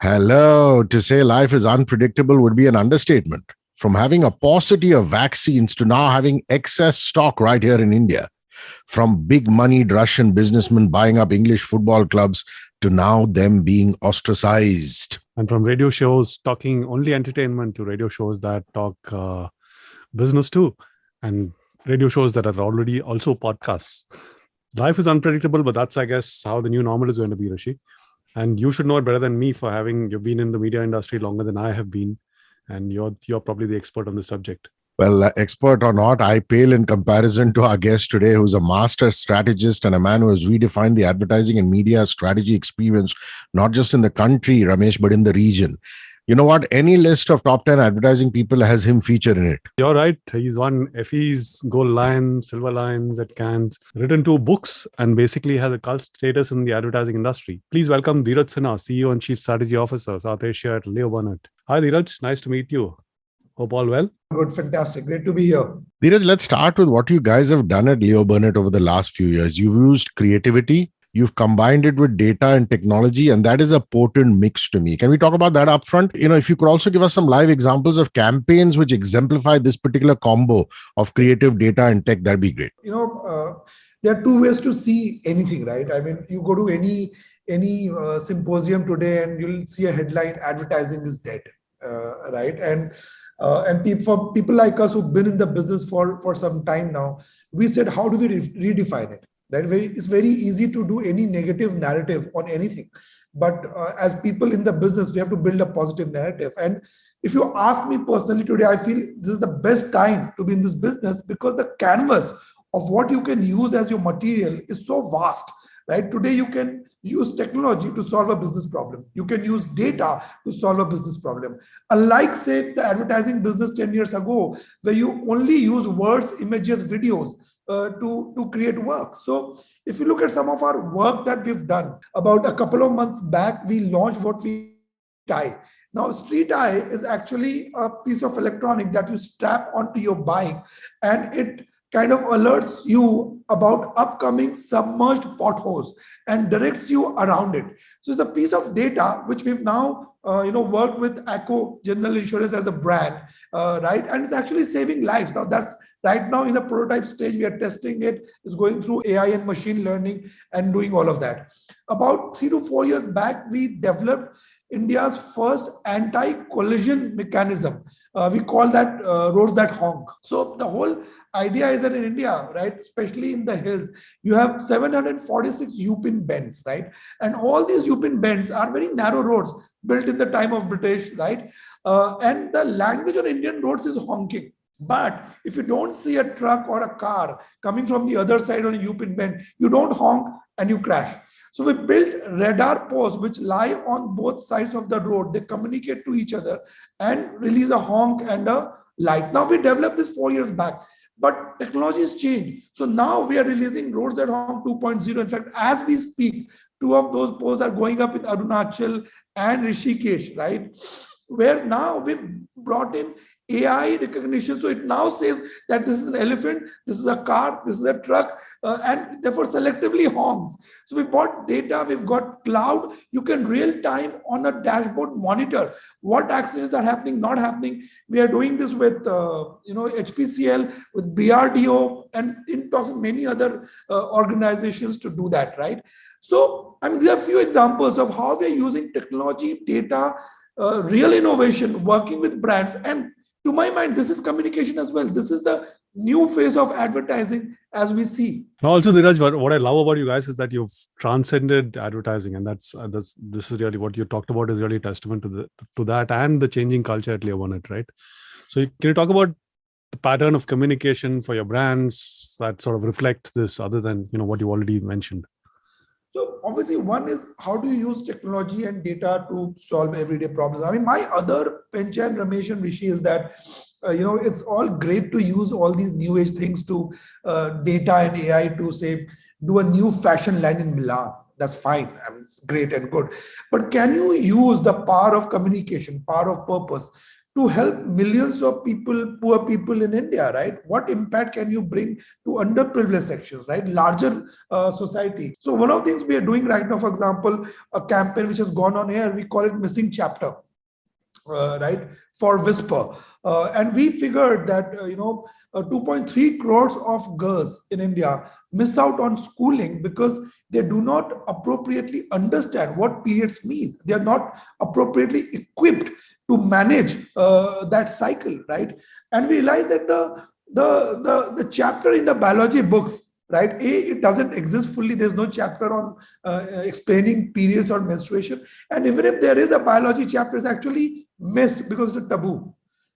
Hello. To say life is unpredictable would be an understatement. From having a paucity of vaccines to now having excess stock right here in India. From big moneyed Russian businessmen buying up English football clubs to now them being ostracized. And from radio shows talking only entertainment to radio shows that talk business too. And radio shows that are already also podcasts. Life is unpredictable, but that's, I guess, how the new normal is going to be, Hrishi. And you should know it better than me you've been in the media industry longer than I have been. And you're probably the expert on the subject. Well, expert or not, I pale in comparison to our guest today, who's a master strategist and a man who has redefined the advertising and media strategy experience, not just in the country, Ramesh, but in the region. You know what? Any list of top 10 advertising people has him featured in it. You're right. He's won Effie's, Gold Lion, Silver Lions at Cannes, written 2 books, and basically has a cult status in the advertising industry. Please welcome Dheeraj Sinha, CEO and Chief Strategy Officer, South Asia at Leo Burnett. Hi, Dheeraj. Nice to meet you. Hope all well. Good, fantastic. Great to be here. Dheeraj, let's start with what you guys have done at Leo Burnett over the last few years. You've used creativity, you've combined it with data and technology, and that is a potent mix to me. Can we talk about that up front? If you could also give us some live examples of campaigns which exemplify this particular combo of creative data and tech, that'd be great. There are 2 ways to see anything, right? I mean, you go to any symposium today and you'll see a headline, advertising is dead, right? And for people like us who've been in the business for some time now, we said, how do we redefine it? It's very easy to do any negative narrative on anything. But as people in the business, we have to build a positive narrative. And if you ask me personally today, I feel this is the best time to be in this business because the canvas of what you can use as your material is so vast. Right? Today, you can use technology to solve a business problem. You can use data to solve a business problem. Unlike, say, the advertising business 10 years ago, where you only use words, images, videos to create work. So if you look at some of our work that we've done, about a couple of months back, we launched what we tie. Now, Street Eye is actually a piece of electronic that you strap onto your bike, and it kind of alerts you about upcoming submerged potholes and directs you around it. So it's a piece of data which we've now worked with ACO General Insurance as a brand, right? And it's actually saving lives. Now that's right now in the prototype stage. We are testing it. It's going through AI and machine learning and doing all of that. About 3 to 4 years back, we developed India's first anti-collision mechanism. We call that roads that honk. So the whole idea is that in India, right, especially in the hills, you have 746 U-pin bends, right? And all these U-pin bends are very narrow roads built in the time of British, right? And the language on Indian roads is honking. But if you don't see a truck or a car coming from the other side on a U-pin bend, you don't honk and you crash. So we built radar posts which lie on both sides of the road. They communicate to each other and release a honk and a light. Now we developed this 4 years back, but technology has changed. So now we are releasing roads that honk 2.0. In fact, as we speak, 2 of those posts are going up in Arunachal and Hrishi K, right? Where now we've brought in AI recognition. So it now says that this is an elephant, this is a car, this is a truck, and therefore selectively honks. So we bought data, we've got cloud. You can real time on a dashboard monitor what accidents are happening, not happening. We are doing this with HPCL, with BRDO, and in talks with many other organizations to do that, right? So I mean, there are a few examples of how we are using technology, data, real innovation, working with brands. And to my mind, this is communication as well. This is the new phase of advertising as we see. Also, Dheeraj, what I love about you guys is that you've transcended advertising, and this is really what you talked about is really a testament to that and the changing culture at Leo Burnett, right? So, can you talk about the pattern of communication for your brands that sort of reflect this, other than what you already mentioned? So obviously, one is how do you use technology and data to solve everyday problems? I mean, my other penchant, Ramesh and Hrishi, is that it's all great to use all these new age things to data and AI to say do a new fashion line in Milan. That's fine. I mean, it's great and good. But can you use the power of communication, power of purpose to help millions of people, poor people in India, right? What impact can you bring to underprivileged sections, right? Larger society. So one of the things we are doing right now, for example, a campaign which has gone on air, we call it Missing Chapter, right, for Whisper. And we figured that, 2.3 crores of girls in India miss out on schooling because they do not appropriately understand what periods mean. They are not appropriately equipped to manage that cycle, right? And we realized that the chapter in the biology books, right, it doesn't exist fully. There's no chapter on explaining periods or menstruation, and even if there is a biology chapter, it's actually missed because it's a taboo,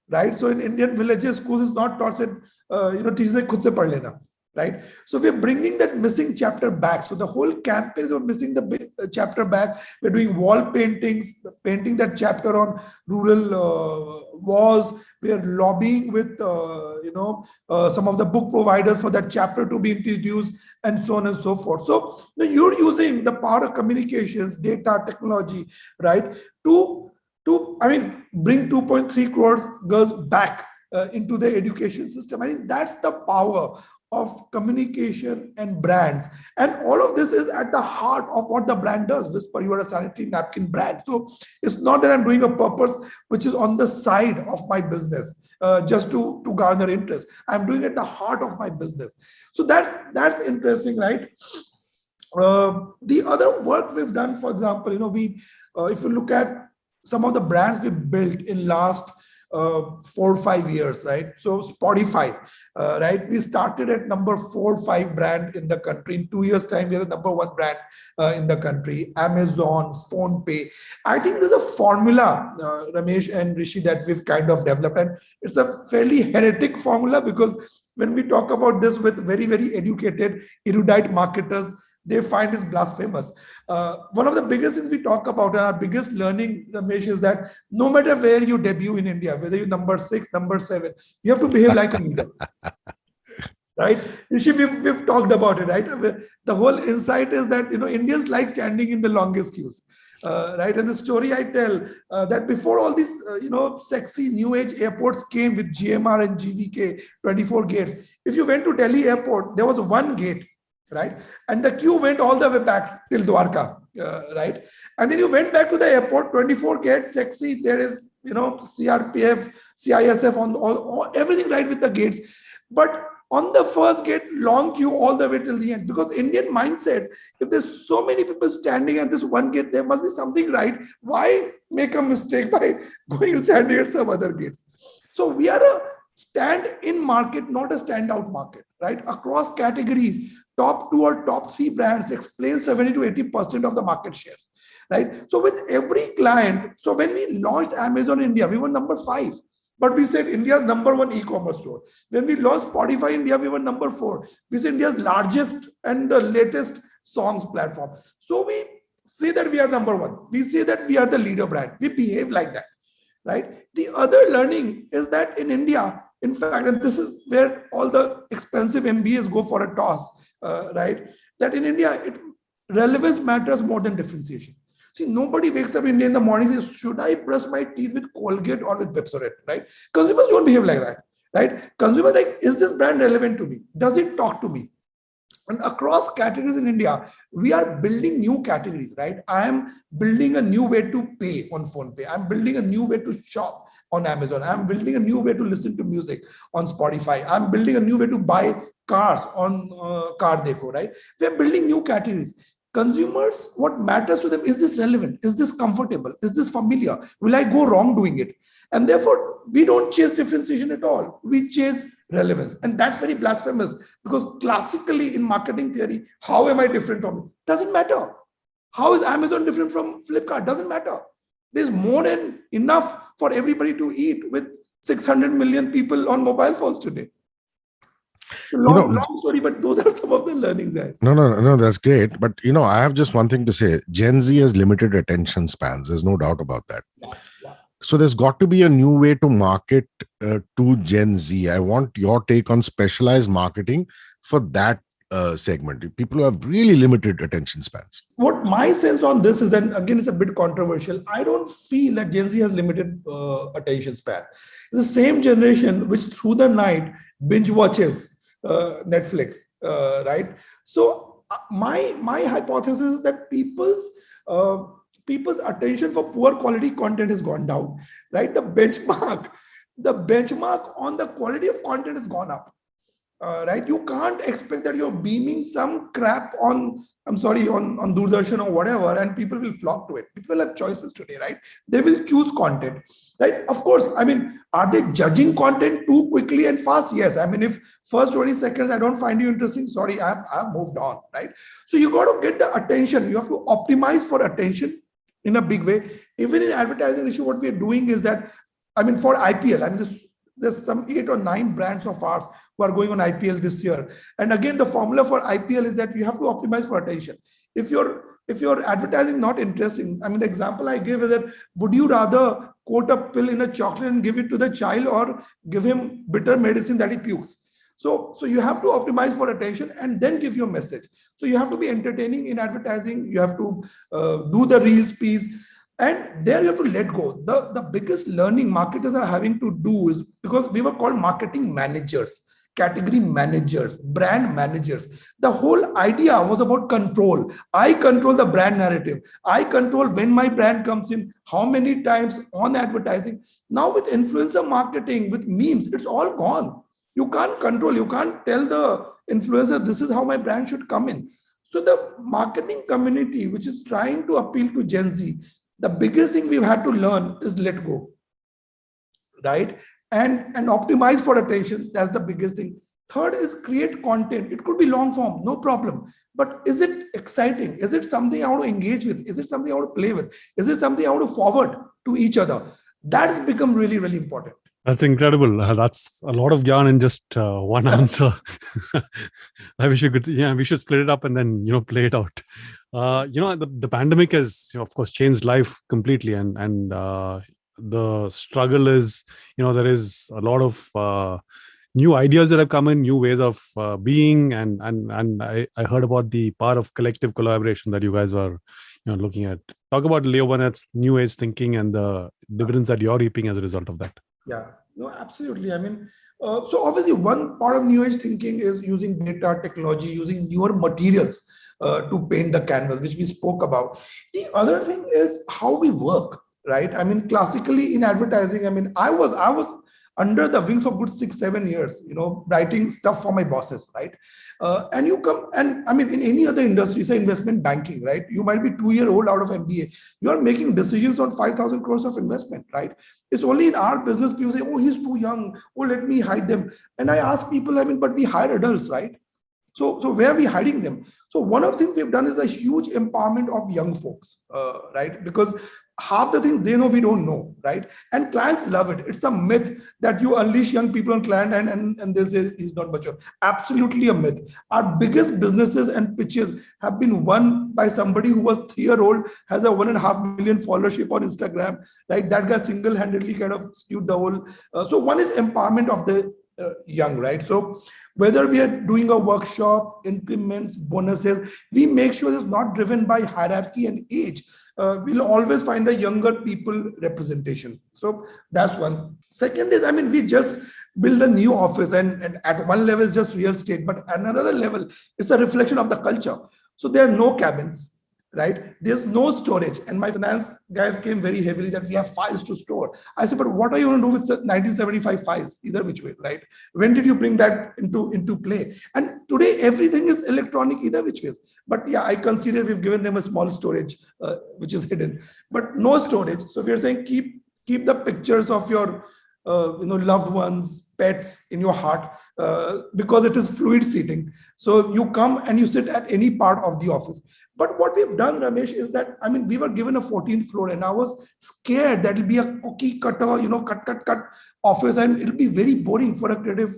right? So in Indian villages, schools is not taught, said, teacher khud se pad lena, right? So we're bringing that missing chapter back. So the whole campaign is of missing the chapter back. We're doing wall paintings, painting that chapter on rural walls. We are lobbying with some of the book providers for that chapter to be introduced, and so on and so forth. So you're using the power of communications, data, technology, right, to bring 2.3 crores girls back into the education system. I think that's the power of communication and brands. And all of this is at the heart of what the brand does. Whisper, you are a sanitary napkin brand. So it's not that I'm doing a purpose which is on the side of my business just to garner interest. I'm doing it at the heart of my business. So that's interesting, right? The other work we've done, for example, if you look at some of the brands we built in last 4 or 5 years, right? So Spotify, right? We started at number 4 or 5 brand in the country. In 2 years' time, we are the number 1 brand in the country. Amazon, PhonePe. I think there's a formula, Ramesh and Hrishi, that we've kind of developed, and it's a fairly heretic formula, because when we talk about this with very, very educated, erudite marketers, they find is blasphemous. One of the biggest things we talk about, and our biggest learning, Ramesh, is that no matter where you debut in India, whether you're number 6, number 7, you have to behave like a leader. Right? Rishi, we've talked about it, right? The whole insight is that, Indians like standing in the longest queues. Right? And the story I tell, that before all these, sexy new age airports came with GMR and GVK, 24 gates. If you went to Delhi airport, there was one gate, right? And the queue went all the way back till Dwarka, right? And then you went back to the airport, 24 gates, sexy. There is, CRPF, CISF on all everything right with the gates. But on the first gate, long queue all the way till the end. Because Indian mindset, if there's so many people standing at this one gate, there must be something right. Why make a mistake by going and standing at some other gates? So we are a stand-in market, not a standout market, right? Across categories, top 2 or top 3 brands explain 70 to 80% of the market share, right? So with every client, so when we launched Amazon India, we were number 5, but we said India's number 1 e-commerce store. When we launched Spotify India, we were number 4. We said India's largest and the latest songs platform. So we say that we are number 1. We say that we are the leader brand. We behave like that, right? The other learning is that in India, in fact, and this is where all the expensive MBAs go for a toss, right? That in India, relevance matters more than differentiation. See, nobody wakes up in India in the morning and says, should I brush my teeth with Colgate or with Pepsodent, right? Consumers don't behave like that, right? Consumers like, is this brand relevant to me? Does it talk to me? And across categories in India, we are building new categories, right? I am building a new way to pay on PhonePe. I'm building a new way to shop on Amazon. I'm building a new way to listen to music on Spotify. I'm building a new way to buy cars on Car Dekho, right? We're building new categories. Consumers, what matters to them, is this relevant? Is this comfortable? Is this familiar? Will I go wrong doing it? And therefore, we don't chase differentiation at all. We chase relevance. And that's very blasphemous, because classically in marketing theory, how am I different from it? Doesn't matter. How is Amazon different from Flipkart? Doesn't matter. There's more than enough for everybody to eat with 600 million people on mobile phones today. Long story, but those are some of the learnings, guys. No, that's great. But, I have just one thing to say. Gen Z has limited attention spans. There's no doubt about that. Yeah. So there's got to be a new way to market to Gen Z. I want your take on specialized marketing for that segment, people who have really limited attention spans. What my sense on this is, and again, it's a bit controversial. I don't feel that Gen Z has limited attention span. It's the same generation which through the night binge watches Netflix, right? So my hypothesis is that people's attention for poor quality content has gone down, right? The benchmark on the quality of content has gone up. Right, you can't expect that you're beaming some crap on, I'm sorry, on Doordarshan or whatever, and people will flock to it. People have choices today, right? They will choose content, right? Of course, I mean, are they judging content too quickly and fast? Yes. I mean, if first 20 seconds I don't find you interesting, sorry, I've moved on, right? So you got to get the attention. You have to optimize for attention in a big way. Even in advertising issue, what we are doing is that, I mean, for IPL, I mean, there's some 8 or 9 brands of ours who are going on IPL this year. And again, the formula for IPL is that you have to optimize for attention. If your advertising not interesting, I mean, the example I give is that would you rather coat a pill in a chocolate and give it to the child, or give him bitter medicine that he pukes? So you have to optimize for attention and then give your message. So you have to be entertaining in advertising. You have to do the reels piece. And there you have to let go. The biggest learning marketers are having to do is, because we were called marketing managers, category managers, brand managers. The whole idea was about control. I control the brand narrative. I control when my brand comes in, how many times on advertising. Now with influencer marketing, with memes, it's all gone. You can't control, you can't tell the influencer, this is how my brand should come in. So the marketing community, which is trying to appeal to Gen Z, the biggest thing we've had to learn is let go, right? And optimize for attention. That's the biggest thing. Third is create content. It could be long form, no problem. But is it exciting? Is it something I want to engage with? Is it something I want to play with? Is it something I want to forward to each other? That's become really, really important. That's incredible. That's a lot of yarn in just one answer. I wish you could, we should split it up and then, play it out. The pandemic has, of course, changed life completely. And the struggle is, there is a lot of new ideas that have come in, new ways of being. And I heard about the power of collective collaboration that you guys were, looking at. Talk about Leo Burnett's new age thinking and the dividends that you're reaping as a result of that. Yeah, no, absolutely. I mean, so obviously one part of new age thinking is using data, technology, using newer materials to paint the canvas, which we spoke about. The other thing is how we work, right? I mean, classically in advertising, I mean, I was under the wings for good 6-7 years, writing stuff for my bosses, right? And you come, and I mean, in any other industry, say investment banking, right? You might be 2-year-old out of MBA. You are making decisions on 5,000 crores of investment, right? It's only in our business, people say, oh, he's too young. Oh, let me hide them. And I ask people, I mean, but we hire adults, right? So where are we hiding them? So one of the things we've done is a huge empowerment of young folks, right? Because half the things they know, we don't know, right? And clients love it. It's a myth that you unleash young people on client and they say he's not mature. Absolutely a myth. Our biggest businesses and pitches have been won by somebody who was 3-year-old, has a 1.5 million followership on Instagram, right? That guy single-handedly kind of skewed the whole. So one is empowerment of the young, right? So whether we are doing a workshop, increments, bonuses, we make sure it's not driven by hierarchy and age. We'll always find a younger people representation. So that's one. Second is, I mean, we just build a new office and at one level it's just real estate, but at another level, it's a reflection of the culture. So there are no cabins, right? There's no storage. And my finance guys came very heavily that we have files to store. I said, but what are you going to do with 1975 files? Either which way, right? When did you bring that into play? And today, everything is electronic, either which way. But yeah, I consider we've given them a small storage, which is hidden, but no storage. So we're saying keep the pictures of your loved ones, pets in your heart, because it is fluid seating. So you come and you sit at any part of the office. But what we've done, Ramesh, is that, I mean, we were given a 14th floor and I was scared that it'll be a cookie cutter, cut office, and it'll be very boring for a creative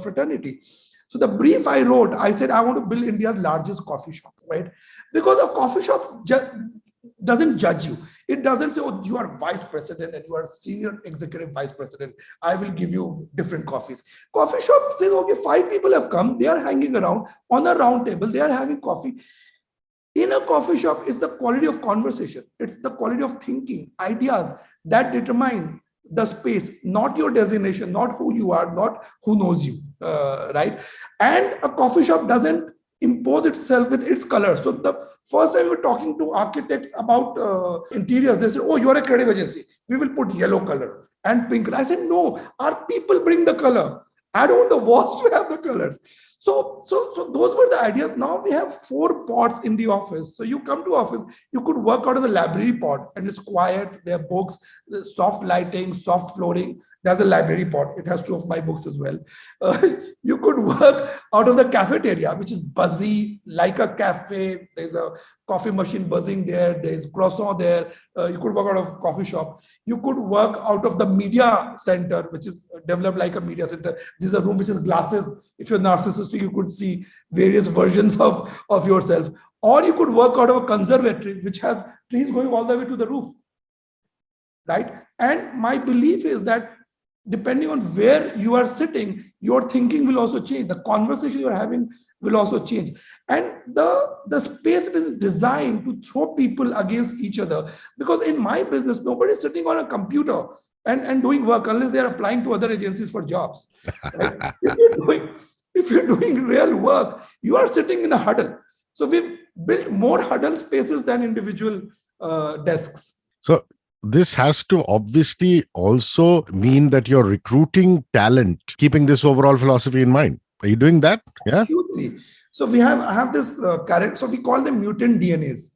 fraternity. So the brief I wrote, I said, I want to build India's largest coffee shop, right? Because a coffee shop, doesn't judge you. It doesn't say, oh, you are vice president and you are senior executive vice president, I will give you different coffees. Coffee shop says, okay, 5 people have come, they are hanging around on a round table, they are having coffee. In a coffee shop, it's the quality of conversation, it's the quality of thinking, ideas that determine the space, not your designation, not who you are, not who knows you, right? And a coffee shop doesn't impose itself with its color. So the first time we were talking to architects about interiors, they said, oh, you are a creative agency, we will put yellow color and pink color. I said, no, our people bring the color. I don't want the walls to have the colors. So those were the ideas. Now we have 4 pods in the office. So you come to office, you could work out of the library pod and it's quiet. There are books, soft lighting, soft flooring. There's a library pod. It has 2 of my books as well. You could work out of the cafeteria, which is buzzy, like a cafe. There's a coffee machine buzzing there. There's croissant there. You could work out of coffee shop. You could work out of the media center, which is developed like a media center. This is a room which is glasses. If you're narcissistic, you could see various versions of yourself. Or you could work out of a conservatory, which has trees going all the way to the roof. Right? And my belief is that depending on where you are sitting, your thinking will also change. The conversation you're having will also change. And the space is designed to throw people against each other. Because in my business, nobody is sitting on a computer and doing work unless they're applying to other agencies for jobs. Right? If you're doing real work, you are sitting in a huddle. So we've built more huddle spaces than individual desks. So this has to obviously also mean that you're recruiting talent, keeping this overall philosophy in mind. Are you doing that? Yeah. Hugely. So I have this character. So we call them mutant DNAs,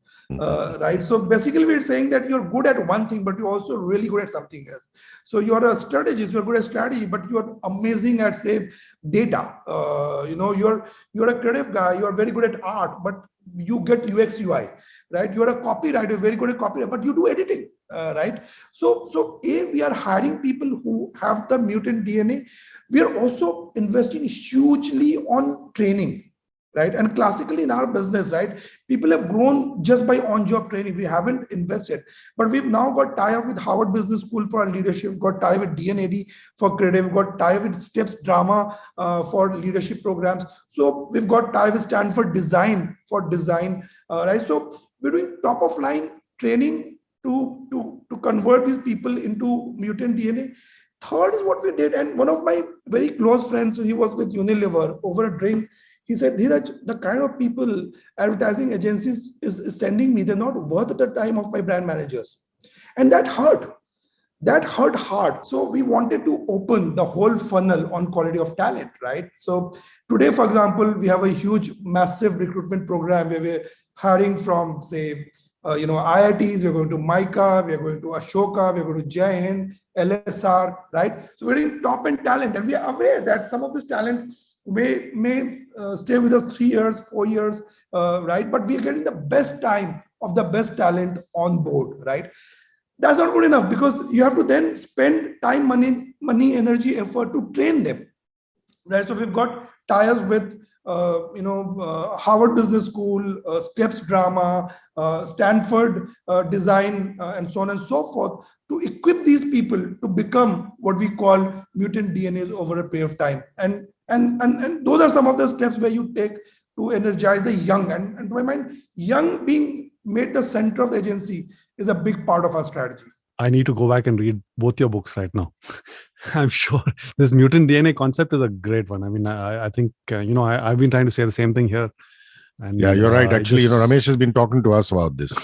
right? So basically, we're saying that you're good at one thing, but you're also really good at something else. So you're a strategist. You're good at strategy, but you're amazing at, say, data. You're a creative guy. You're very good at art, but you get UX UI, right? You're a copywriter, very good at copywriting, but you do editing. Right. So we are hiring people who have the mutant DNA. We are also investing hugely on training, right? And classically in our business, right, people have grown just by on-job training. We haven't invested, but we've now got tie-up with Harvard Business School for our leadership, got tie-up with DNAD for creative, got tie-up with Steps Drama for leadership programs. So we've got tie-up with Stanford Design for design, right? So we're doing top-of-line training to convert these people into mutant DNA. Third is what we did, and one of my very close friends, he was with Unilever, over a drink, he said, Dheeraj, the kind of people advertising agencies is sending me, they're not worth the time of my brand managers. And that hurt hard. So we wanted to open the whole funnel on quality of talent, right? So today, for example, we have a huge, massive recruitment program where we're hiring from, say, IITs, we're going to Mica, we're going to Ashoka, we're going to Jai Hind, LSR, right? So we're in top-end talent, and we are aware that some of this talent may stay with us 3 years, 4 years, right? But we are getting the best time of the best talent on board, right? That's not good enough, because you have to then spend time, money, energy, effort to train them, right? So we've got ties with Harvard Business School, Steps Drama, Stanford Design, and so on and so forth, to equip these people to become what we call mutant DNAs over a period of time. And those are some of the steps where you take to energize the young. And to my mind, young being made the center of the agency is a big part of our strategy. I need to go back and read both your books right now. I'm sure this mutant DNA concept is a great one. I mean, I think, I've been trying to say the same thing here. And yeah, you're right. Actually, Ramesh has been talking to us about this,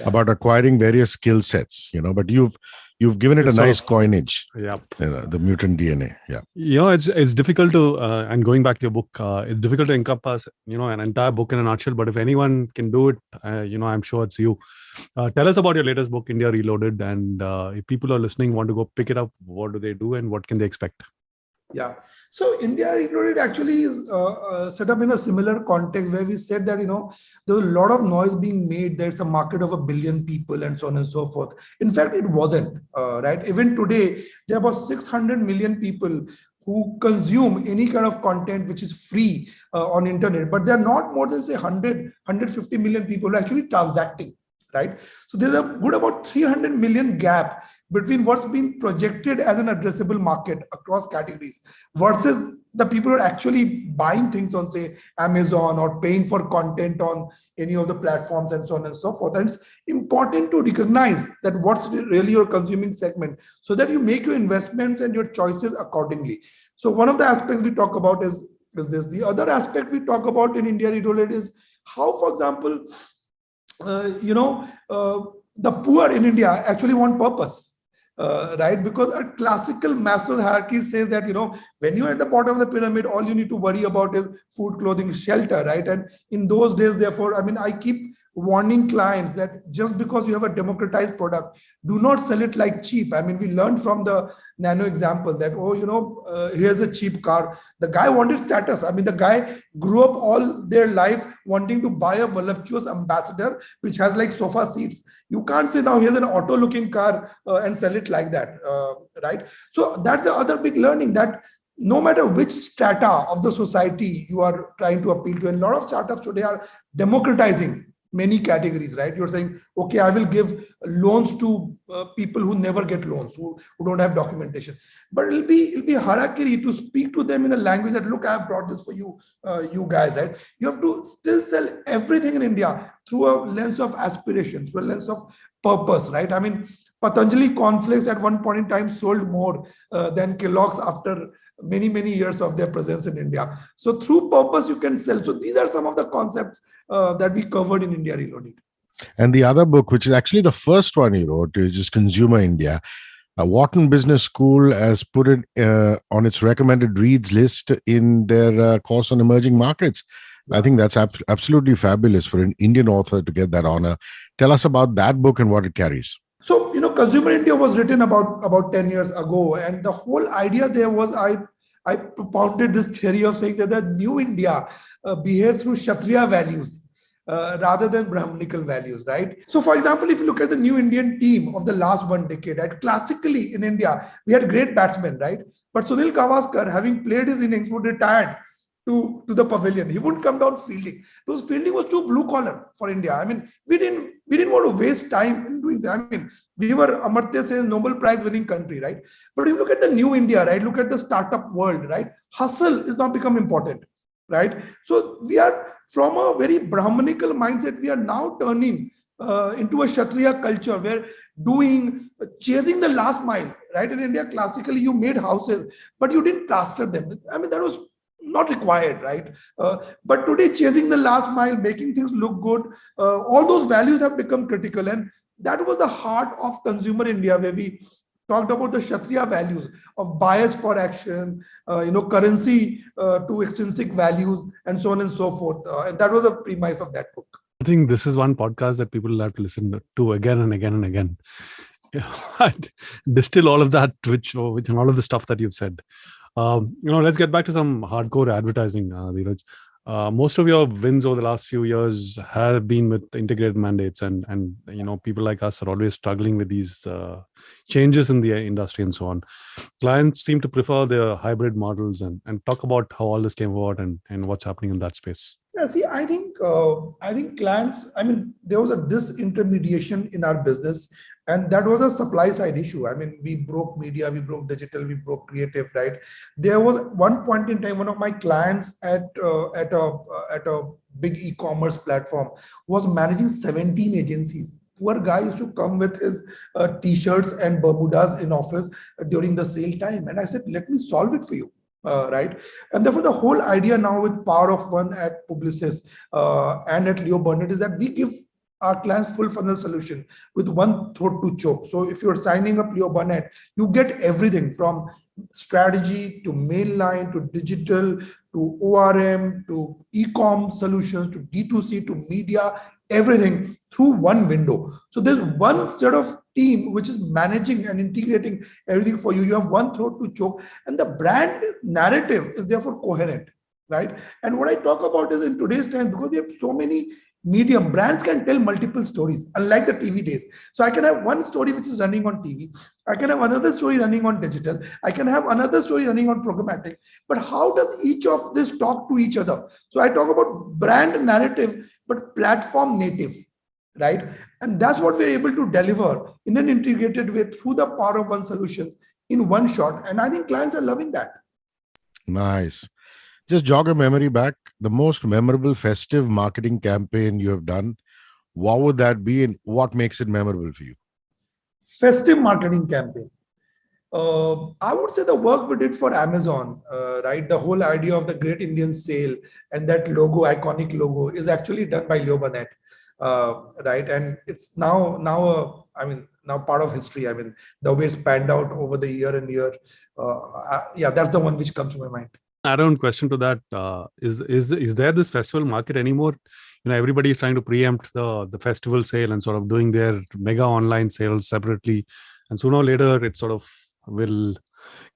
about acquiring various skill sets, but you've given it a nice coinage. Yeah. The mutant DNA. Yeah. It's difficult to, and going back to your book, it's difficult to encompass, an entire book in a nutshell, but if anyone can do it, I'm sure it's you. Tell us about your latest book, India Reloaded, and if people are listening, want to go pick it up, what do they do and what can they expect? Yeah. So India Reloaded actually is set up in a similar context where we said that, there was a lot of noise being made. There's a market of 1 billion people and so on and so forth. In fact, it wasn't, right? Even today, there are about 600 million people who consume any kind of content which is free on internet, but there are not more than, say, 150 million people who are actually transacting, right? So there's a good about 300 million gap between what's been projected as an addressable market across categories versus the people who are actually buying things on, say, Amazon or paying for content on any of the platforms and so on and so forth. And it's important to recognize that what's really your consuming segment so that you make your investments and your choices accordingly. So one of the aspects we talk about is this. The other aspect we talk about in India Reloaded is how, for example, the poor in India actually want purpose, right? Because a classical Maslow hierarchy says that, when you're at the bottom of the pyramid, all you need to worry about is food, clothing, shelter, right? And in those days, therefore, I keep warning clients that just because you have a democratized product, do not sell it like cheap. We learned from the Nano example that, here's a cheap car. The guy wanted status. The guy grew up all their life wanting to buy a voluptuous Ambassador, which has like sofa seats. You can't say now here's an auto looking car and sell it like that, right? So that's the other big learning, that no matter which strata of the society you are trying to appeal to, and a lot of startups today are democratizing many categories, right? You're saying, okay, I will give loans to people who never get loans, who don't have documentation. But it'll be harakiri to speak to them in a language that, look, I have brought this for you, you guys, right? You have to still sell everything in India through a lens of aspiration, through a lens of purpose, right? Patanjali cornflakes at one point in time sold more than Kellogg's after many, many years of their presence in India. So through purpose, you can sell. So these are some of the concepts that we covered in India Reloaded. And the other book, which is actually the first one he wrote, is just Consumer India. Wharton Business School has put it on its recommended reads list in their course on emerging markets. I think that's absolutely fabulous for an Indian author to get that honor. Tell us about that book and what it carries. So, Consumer India was written about 10 years ago. And the whole idea there was, I propounded this theory of saying that the new India behaves through Kshatriya values rather than Brahmanical values, right? So, for example, if you look at the new Indian team of the last one decade, right? Classically in India, we had great batsmen, right? But Sunil Gavaskar, having played his innings, would retire to the pavilion. He wouldn't come down fielding because fielding was too blue collar for India. We didn't want to waste time in doing that. We were, Amartya says, Nobel Prize winning country, right? But if you look at the new India, right? Look at the startup world, right? Hustle is now become important, right? So we are from a very Brahmanical mindset, we are now turning into a Kshatriya culture where chasing the last mile, right? In India, classically, you made houses, but you didn't plaster them. That was not required, right? But today, chasing the last mile, making things look good, all those values have become critical. And that was the heart of Consumer India, where we talked about the Kshatriya values of bias for action, currency to extrinsic values, and so on and so forth. And that was a premise of that book. I think this is one podcast that people will have to listen to again and again and again. Distill all of that, which all of the stuff that you've said. Let's get back to some hardcore advertising, Dheeraj. Most of your wins over the last few years have been with integrated mandates, and people like us are always struggling with these changes in the industry and so on. Clients seem to prefer their hybrid models, and talk about how all this came about and what's happening in that space. Yeah, see, I think clients, there was a disintermediation in our business, and that was a supply side issue. We broke media, we broke digital, we broke creative, right? There was one point in time, one of my clients at a big e-commerce platform was managing 17 agencies. Poor guy used to come with his t-shirts and Bermudas in office during the sale time. And I said, let me solve it for you. Right. And therefore, the whole idea now with Power of One at Publicis and at Leo Burnett is that we give our clients full funnel solution with one throat to choke. So if you're signing up Leo Burnett, you get everything from strategy to mainline to digital to ORM to e-com solutions to D2C to media, everything through one window. So there's one set of team which is managing and integrating everything for you. You have one throat to choke, and the brand narrative is therefore coherent, right? And what I talk about is in today's time, because we have so many medium, brands can tell multiple stories, unlike the TV days. So I can have one story which is running on TV. I can have another story running on digital. I can have another story running on programmatic. But how does each of this talk to each other? So I talk about brand narrative, but platform native, right? And that's what we're able to deliver in an integrated way through the power of one solutions in one shot. And I think clients are loving that. Nice. Just jog a memory back. The most memorable festive marketing campaign you have done, what would that be and what makes it memorable for you? Festive marketing campaign. I would say the work we did for Amazon, right? The whole idea of the Great Indian Sale and that logo, iconic logo, is actually done by Leo Burnett, right? And it's now part of history. I mean, the way it's panned out over the year and year. Yeah, that's the one which comes to my mind. Add-on question to that, is there this festival market anymore? Everybody is trying to preempt the festival sale and sort of doing their mega online sales separately, and sooner or later it sort of will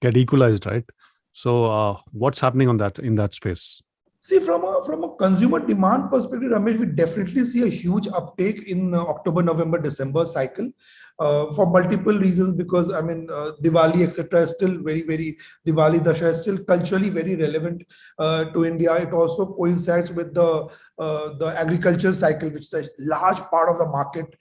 get equalized, right? So what's happening on that in that space? See, from a consumer demand perspective, Ramesh, we definitely see a huge uptake in October, November, December cycle for multiple reasons. Because Diwali, etc., is still very Diwali, Dashera is still culturally very relevant to India. It also coincides with the agriculture cycle, which is a large part of the market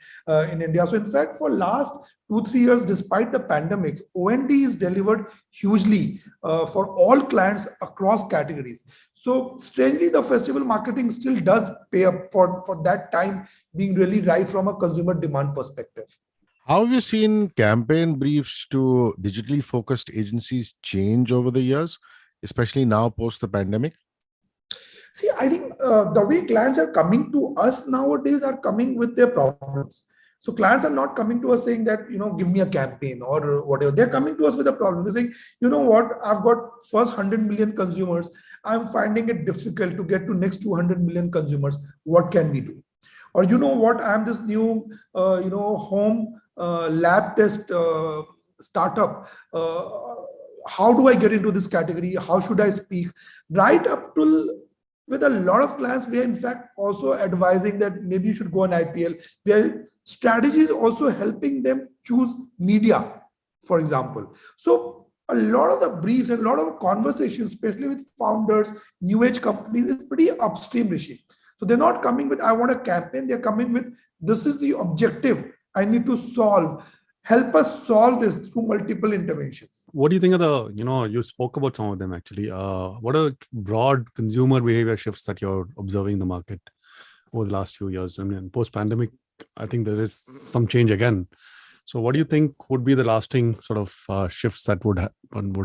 in India. So, in fact, for last 2-3 years, despite the pandemic, O&D is delivered hugely for all clients across categories. So strangely, the festival marketing still does pay up for that time being really ripe from a consumer demand perspective. How have you seen campaign briefs to digitally focused agencies change over the years, especially now post the pandemic? See, I think the way clients are coming to us nowadays are coming with their problems. So clients are not coming to us saying that, give me a campaign or whatever. They're coming to us with a problem. They're saying, you know what, I've got first 100 million consumers. I'm finding it difficult to get to next 200 million consumers. What can we do? Or you know what, I'm this new, home lab test startup. How do I get into this category? How should I speak? Right up to with a lot of clients, we are in fact also advising that maybe you should go on IPL. Their strategy is also helping them choose media, for example. So a lot of the briefs and a lot of conversations, especially with founders, new age companies, is pretty upstream, Hrishi. So they're not coming with, I want a campaign. They're coming with, this is the objective I need to solve. Help us solve this through multiple interventions. What do you think of you spoke about some of them actually. What are broad consumer behavior shifts that you're observing in the market over the last few years? Post-pandemic, I think there is some change again. So what do you think would be the lasting sort of shifts that would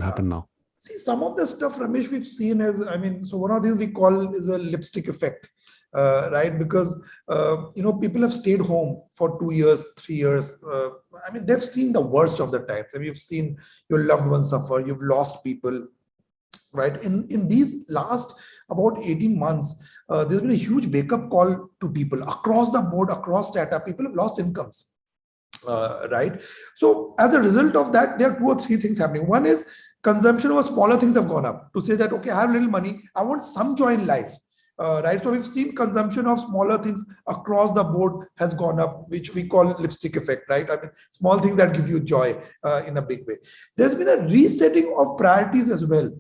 happen now? See, some of the stuff, Ramesh, we've seen as, so one of these we call is a lipstick effect, right? Because, people have stayed home for 2 years, 3 years. They've seen the worst of the times. You've seen your loved ones suffer, you've lost people, right? In these last about 18 months, there's been a huge wake-up call to people across the board, across strata. People have lost incomes, right? So as a result of that, there are 2 or 3 things happening. One is consumption of smaller things have gone up to say that, okay, I have little money, I want some joy in life, right? So we've seen consumption of smaller things across the board has gone up, which we call lipstick effect, right? Small things that give you joy in a big way. There's been a resetting of priorities as well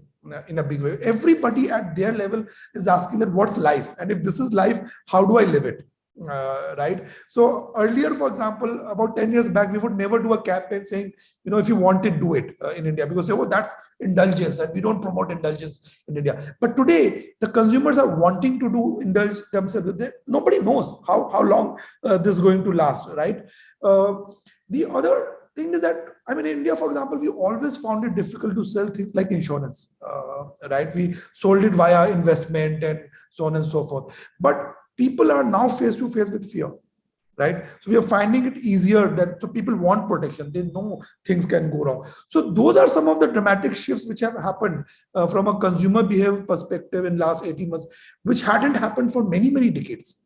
in a big way. Everybody at their level is asking that what's life? And if this is life, how do I live it? Right. So earlier, for example, about 10 years back, we would never do a campaign saying, if you want it, do it in India, because that's indulgence and we don't promote indulgence in India. But today, the consumers are wanting to indulge themselves. Nobody knows how long this is going to last, right? The other thing is that, in India, for example, we always found it difficult to sell things like insurance, right? We sold it via investment and so on and so forth. But people are now face to face with fear, right? So we are finding it easier so people want protection. They know things can go wrong. So those are some of the dramatic shifts which have happened from a consumer behavior perspective in last 18 months, which hadn't happened for many, many decades.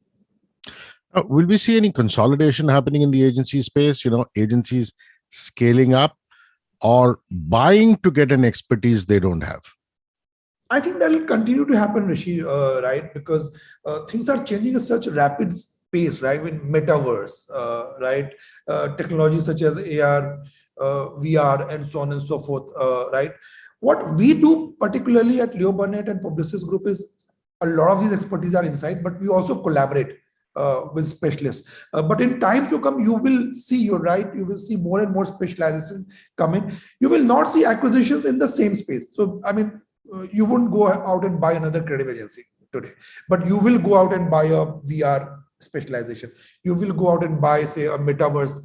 Will we see any consolidation happening in the agency space? Agencies scaling up or buying to get an expertise they don't have? I think that will continue to happen, Hrishi, right? Because things are changing at such a rapid pace, right? With metaverse, right? Technologies such as AR, VR, and so on and so forth, right? What we do, particularly at Leo Burnett and Publicis Group, is a lot of these expertise are inside, but we also collaborate with specialists. But in times to come, you will see, you're right, you will see more and more specialization come in. You will not see acquisitions in the same space. So, I mean, you wouldn't go out and buy another creative agency today, but you will go out and buy a VR specialization. You will go out and buy, say, a metaverse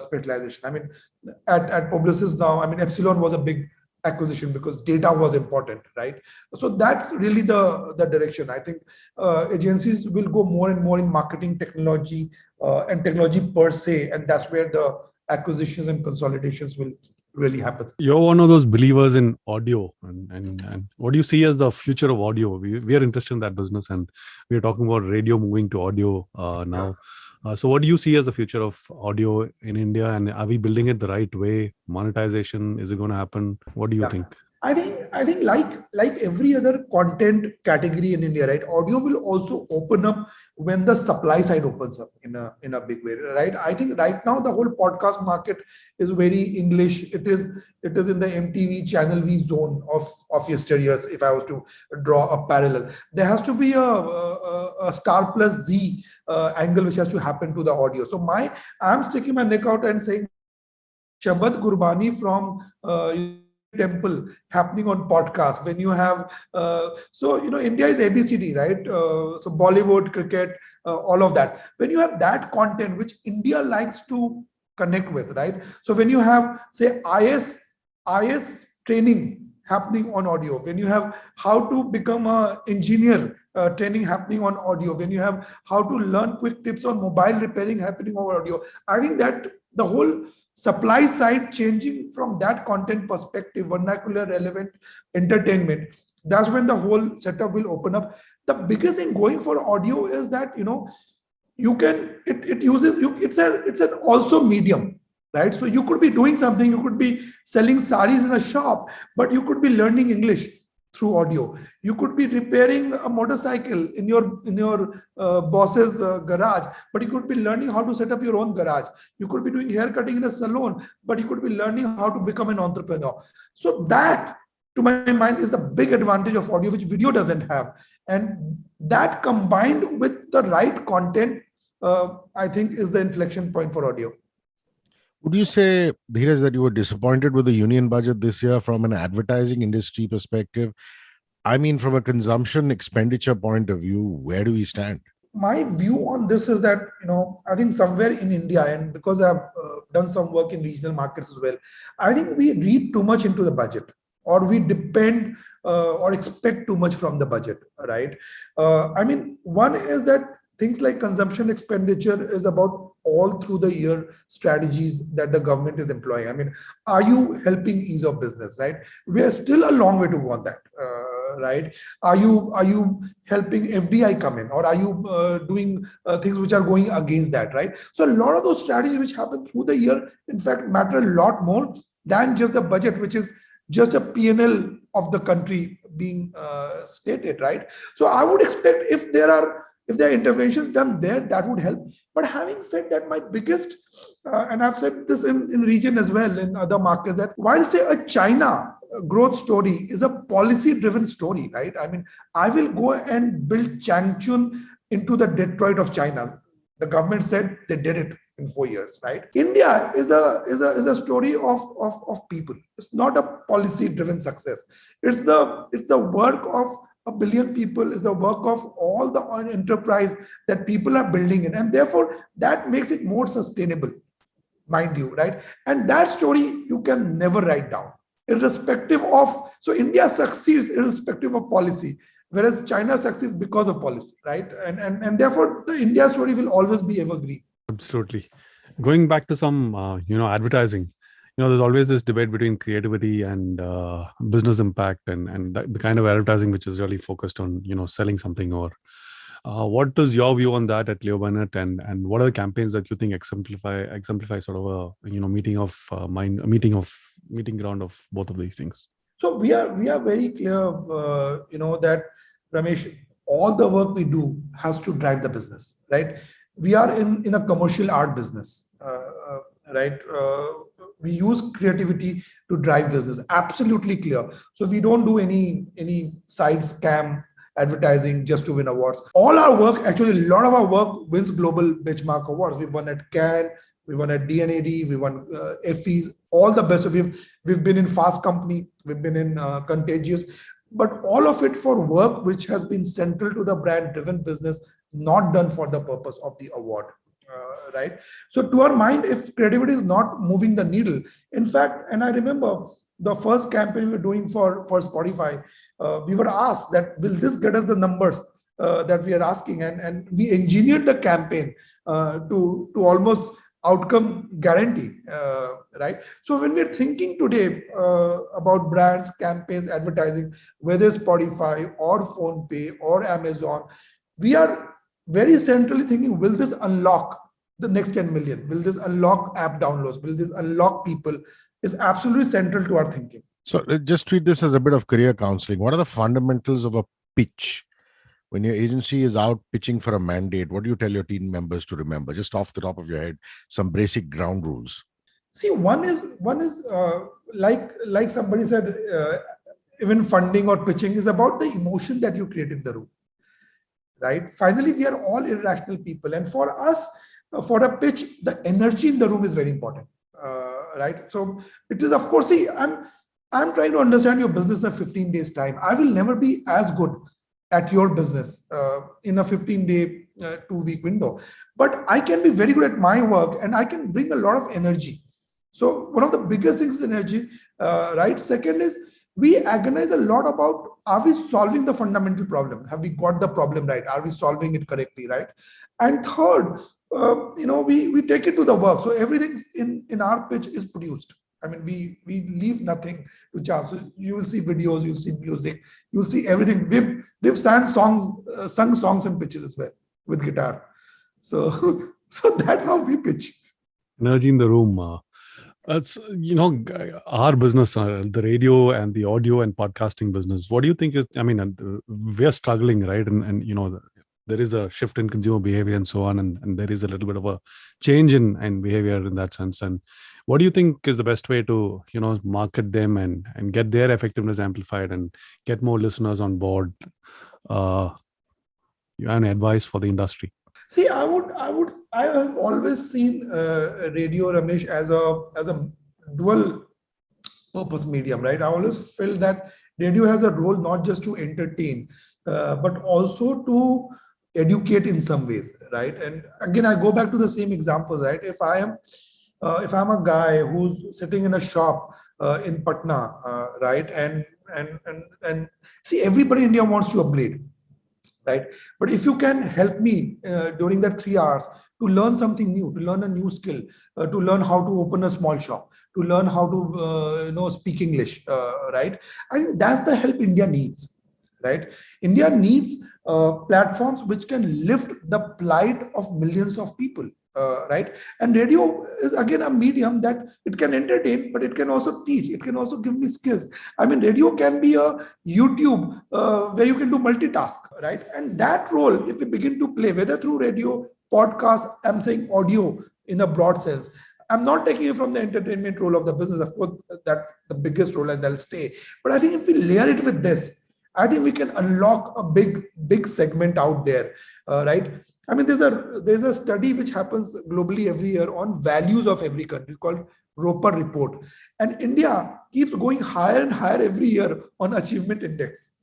specialization. I mean, at Publicis now, I mean, Epsilon was a big acquisition because data was important, right? So that's really the direction. I think agencies will go more and more in marketing technology and technology per se, and that's where the acquisitions and consolidations will really happen. You're one of those believers in audio, and what do you see as the future of audio? We are interested in that business, and we are talking about radio moving to audio now. So what do you see as the future of audio in India, and are we building it the right way? Monetization, is it going to happen? What do you think? I think like every other content category in India, right? Audio will also open up when the supply side opens up in a big way, right? I think right now the whole podcast market is very English. It is in the MTV Channel V zone of yesteryears. If I was to draw a parallel, there has to be a Star Plus Z angle which has to happen to the audio. So I'm sticking my neck out and saying Shabad Gurbani from temple happening on podcast. When you have India is ABCD, right? So Bollywood, cricket, all of that. When you have that content which India likes to connect with, right? So when you have, say, IS training happening on audio, when you have how to become an engineer training happening on audio, when you have how to learn quick tips on mobile repairing happening on audio, I think that the whole supply side changing from that content perspective, vernacular, relevant entertainment, that's when the whole setup will open up. The biggest thing going for audio is that, you can, it uses you, it's an also medium, right? So you could be doing something, you could be selling saris in a shop, but you could be learning English through audio. You could be repairing a motorcycle in your boss's garage, but you could be learning how to set up your own garage. You could be doing hair cutting in a salon, but you could be learning how to become an entrepreneur. So that, to my mind, is the big advantage of audio, which video doesn't have. And that combined with the right content, I think is the inflection point for audio. Would you say, Dheeraj, that you were disappointed with the union budget this year from an advertising industry perspective? I mean, from a consumption expenditure point of view, where do we stand? My view on this is that, I think somewhere in India, and because I've done some work in regional markets as well, I think we read too much into the budget, or we depend or expect too much from the budget, right? I mean, one is that things like consumption expenditure is about all through the year strategies that the government is employing. I mean, are you helping ease of business, right? We are still a long way to go on that, right? Are you helping FDI come in, or are you doing things which are going against that, right? So a lot of those strategies which happen through the year, in fact, matter a lot more than just the budget, which is just a P&L of the country being stated, right? So I would expect if there are interventions done there, that would help. But having said that, my biggest, and I've said this in region as well, in other markets, that while, say, a China growth story is a policy-driven story, right? I mean, I will go and build Changchun into the Detroit of China. The government said they did it in 4 years, right? India is a story of people. It's not a policy-driven success. It's the work of a billion people, is the work of all the enterprise that people are building in, and therefore that makes it more sustainable, mind you, right? And that story you can never write down, irrespective of. So India succeeds irrespective of policy, whereas China succeeds because of policy, right? And therefore the India story will always be evergreen. Absolutely. Going back to some advertising. There's always this debate between creativity and business impact, and the kind of advertising which is really focused on selling something. Or what is your view on that at Leo Burnett, and what are the campaigns that you think exemplify sort of a meeting ground of both of these things? So we are very clear, that, Ramesh, all the work we do has to drive the business, right? We are in a commercial art business, right? We use creativity to drive business. Absolutely clear. So we don't do any side scam advertising just to win awards. All our work, actually, a lot of our work wins global benchmark awards. We won at Cannes, we won at DNAD, we won FEs, all the best. So we've been in Fast Company, we've been in Contagious, but all of it for work which has been central to the brand-driven business, not done for the purpose of the award. Right. So to our mind, if creativity is not moving the needle, in fact, and I remember the first campaign we were doing for Spotify, we were asked that, will this get us the numbers that we are asking? And we engineered the campaign to almost outcome guarantee, right? So when we're thinking today about brands, campaigns, advertising, whether Spotify or PhonePe or Amazon, we are very centrally thinking, will this unlock the next 10 million? Will this unlock app downloads? Will this unlock people? Is absolutely central to our thinking. So just treat this as a bit of career counseling. What are the fundamentals of a pitch? When your agency is out pitching for a mandate, what do you tell your team members to remember? Just off the top of your head, some basic ground rules. See, one is like somebody said, even funding or pitching is about the emotion that you create in the room, right? Finally, we are all irrational people, and for us, for a pitch, the energy in the room is very important, right? So it is, of course, see, I'm trying to understand your business in a 15 days time. I will never be as good at your business in a 15-day, 2-week window, but I can be very good at my work and I can bring a lot of energy. So one of the biggest things is energy, right? Second is, we agonize a lot about, are we solving the fundamental problem? Have we got the problem right? Are we solving it correctly, right? And third, we take it to the work. So everything in our pitch is produced. I mean, we leave nothing to chance. So you will see videos, you'll see music, you'll see everything. We've sung songs and pitches as well with guitar. So that's how we pitch. Energy in the room. It's our business, the radio and the audio and podcasting business. What do you think is? I mean, we're struggling, right? And there is a shift in consumer behavior and so on, and there is a little bit of a change in behavior in that sense. And what do you think is the best way to market them and get their effectiveness amplified and get more listeners on board? You have any advice for the industry? See, I have always seen radio, Ramesh, as a dual purpose medium, right? I always felt that radio has a role not just to entertain, but also to educate in some ways, right? And again, I go back to the same example, right? If I'm a guy who's sitting in a shop in Patna, right, and see, everybody in India wants to upgrade, right? But if you can help me during that 3 hours to learn something new, to learn a new skill, to learn how to open a small shop, to learn how to speak English, right? I think that's the help India needs, right? India needs platforms which can lift the plight of millions of people. Right? And radio is again a medium that it can entertain, but it can also teach. It can also give me skills. I mean, radio can be a YouTube where you can do multitask, right? And that role, if we begin to play, whether through radio, podcast, I'm saying audio in a broad sense. I'm not taking it from the entertainment role of the business. Of course, that's the biggest role and that'll stay. But I think if we layer it with this, I think we can unlock a big segment out there, right? I mean, there's a study which happens globally every year on values of every country called Roper Report. And India keeps going higher and higher every year on achievement index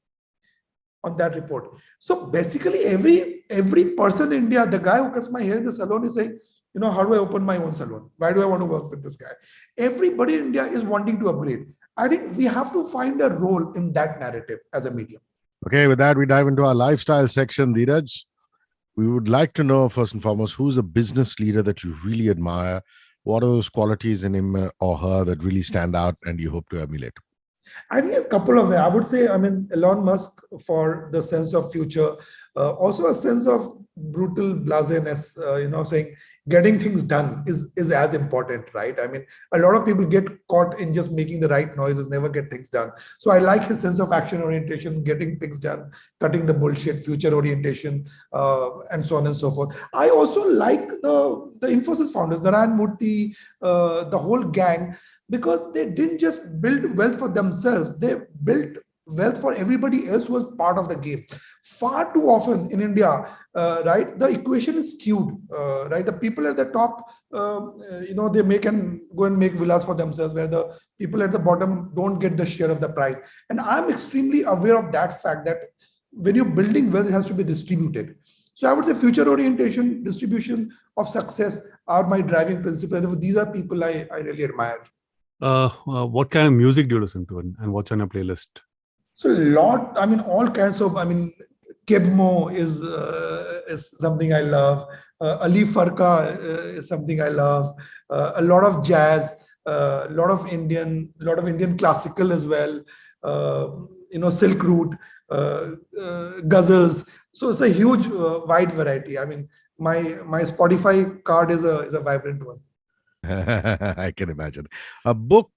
on that report. So basically every person in India, the guy who cuts my hair in the salon is saying, how do I open my own salon? Why do I want to work with this guy? Everybody in India is wanting to upgrade. I think we have to find a role in that narrative as a medium. Okay, with that, we dive into our lifestyle section, Dheeraj. We would like to know, first and foremost, who's a business leader that you really admire? What are those qualities in him or her that really stand out and you hope to emulate? I think a couple of them. I would say, Elon Musk for the sense of future, also a sense of brutal blaseness, saying getting things done is as important, right? I mean, a lot of people get caught in just making the right noises, never get things done. So I like his sense of action orientation, getting things done, cutting the bullshit, future orientation, and so on and so forth. I also like the Infosys founders, Narayan Murthy, the whole gang, because they didn't just build wealth for themselves, they built wealth for everybody else who was part of the game. Far too often in India, right, the equation is skewed, right? The people at the top, they go and make villas for themselves, where the people at the bottom don't get the share of the prize. And I'm extremely aware of that fact, that when you're building wealth, it has to be distributed. So I would say future orientation, distribution of success are my driving principles. These are people I really admire. What kind of music do you listen to, and what's on your playlist? So all kinds of, Kebmo is something I love. Ali Farka is something I love. A lot of jazz, a lot of Indian classical as well. Silk Route, ghazals. So it's a huge, wide variety. My Spotify card is a vibrant one. I can imagine. A book,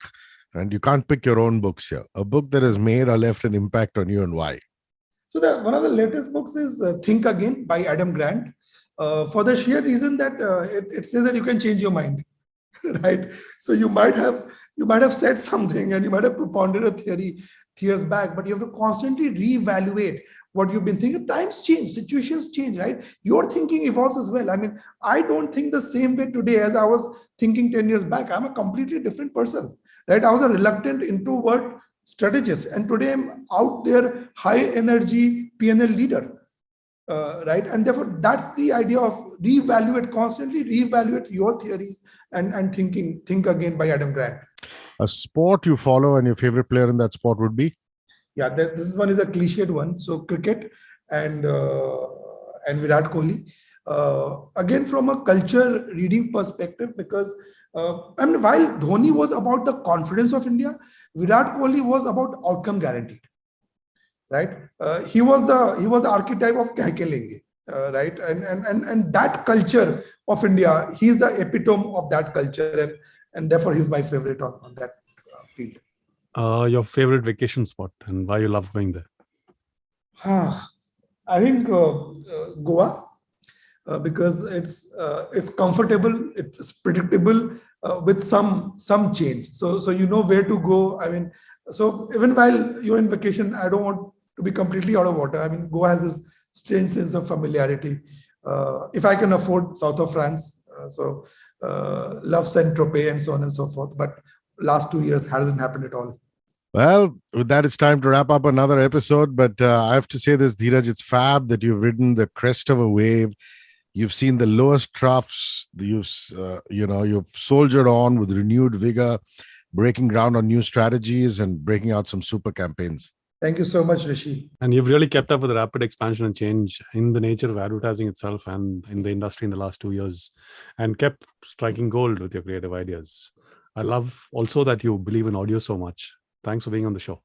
and you can't pick your own books here. A book that has made or left an impact on you, and why? So one of the latest books is Think Again by Adam Grant, for the sheer reason that it says that you can change your mind, right? So you might have said something and you might have propounded a theory years back, but you have to constantly reevaluate what you've been thinking. Times change, situations change, right? Your thinking evolves as well. I don't think the same way today as I was thinking 10 years back. I'm a completely different person, right? I was a reluctant introvert strategist, and today I'm out there, high energy PNL leader, right? And therefore, that's the idea of constantly reevaluate your theories and Think Again by Adam Grant. A sport you follow and your favorite player in that sport would be? Yeah, this one is a cliched one. So cricket and Virat Kohli. Again, from a culture reading perspective, because while Dhoni was about the confidence of India, Virat Kohli was about outcome guaranteed, right? He was the archetype of Keh Ke Lenge, right? And that culture of India, he's the epitome of that culture, and therefore he's my favorite on that field. Your favorite vacation spot and why you love going there? I think Goa, because it's comfortable, it's predictable, with some change. So you know where to go. So even while you're in vacation, I don't want to be completely out of water. Goa has this strange sense of familiarity. If I can afford south of France, love Saint-Tropez and so on and so forth. But last 2 years hasn't happened at all. Well, with that, it's time to wrap up another episode. But I have to say this, Dheeraj, it's fab that you've ridden the crest of a wave. You've seen the lowest troughs. You've soldiered on with renewed vigor, breaking ground on new strategies and breaking out some super campaigns. Thank you so much, Hrishi. And you've really kept up with the rapid expansion and change in the nature of advertising itself and in the industry in the last 2 years, and kept striking gold with your creative ideas. I love also that you believe in audio so much. Thanks for being on the show.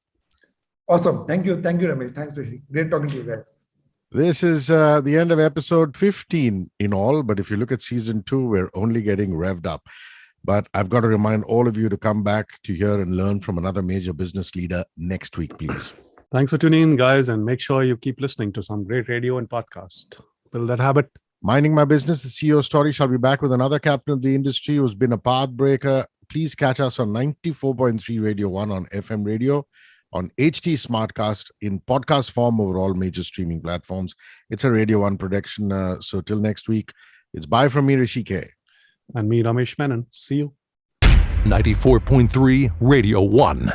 Awesome. Thank you, Ramesh. Thanks, Hrishi. Great talking to you guys. This is the end of episode 15 in all, but if you look at season 2, we're only getting revved up. But I've got to remind all of you to come back to hear and learn from another major business leader next week, please. Thanks for tuning in, guys, and make sure you keep listening to some great radio and podcast. Build that habit. Minding My Business, the CEO story, shall be back with another captain of the industry who's been a path breaker. Please catch us on 94.3 Radio 1 on FM radio, on HT Smartcast, in podcast form over all major streaming platforms. It's a Radio 1 production. So till next week, it's bye from me, Hrishi K. And me, Ramesh Menon. See you. 94.3 Radio 1.